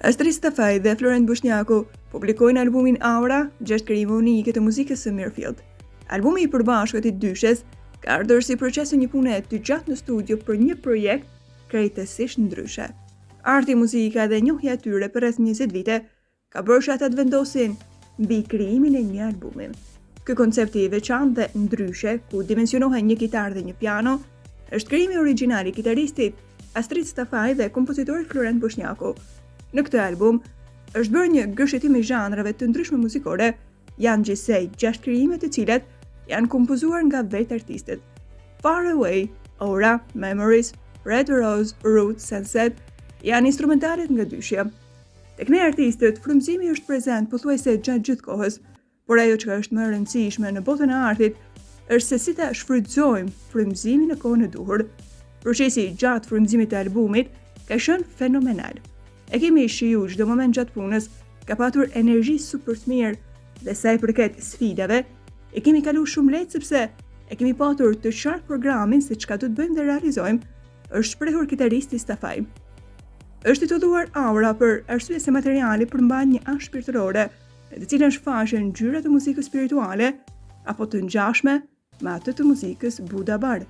Astrid Stafaj dhe Florent Bushnjaku publikojnë albumin Aura, 6 krijime unike të muzikës së Mirfield. Albumi i përbashkët i dyshes ka ardhur si proces një pune të gjatë në studio për një projekt krejtësisht ndryshe. Arti, muzika dhe njohja e tyre për rreth 20 vite ka bërë që ata të vendosin mbi krijimin e një albumi. Ky koncepti i veçantë dhe ndryshe, ku dimensionohen një kitar dhe një piano, është krijimi origjinal i kitaristit Astrid Stafaj dhe kompozitorit Florent Bushnjaku. Në këtë album është bërë një gërshetim i zhanrave të ndryshme muzikore, janë gjithsej 6 krijime të cilat janë kompozuar nga vetë artistët. Far Away, Aura, Memories, Red Rose, Roots, Sunset janë instrumentalet nga dyshja. Tek ne artistët, frymëzimi është prezent pothuajse gjatë gjithë kohës, por ajo që është më e rëndësishme në botën e artit është se si ta shfrytëzojmë frymëzimin në kohën e duhur. Procesi i gjatë frymëzimit të albumit ka qenë fenomenal. E kemi shiju çdo moment gjatë punës, ka patur energji super të mirë dhe sa i përket sfidave, e kemi kalu shumë lehtë sepse e kemi patur të qartë programin se çka do të bëjmë dhe realizojmë, është shprehur kitaristi Stafaj. Është titulluar Aura për arsye se materiali përmban një anë shpirtërore, në të cilën shfaqen ngjyra të muzikës spirituale apo të ngjashme me atë të muzikës Buddha Bar.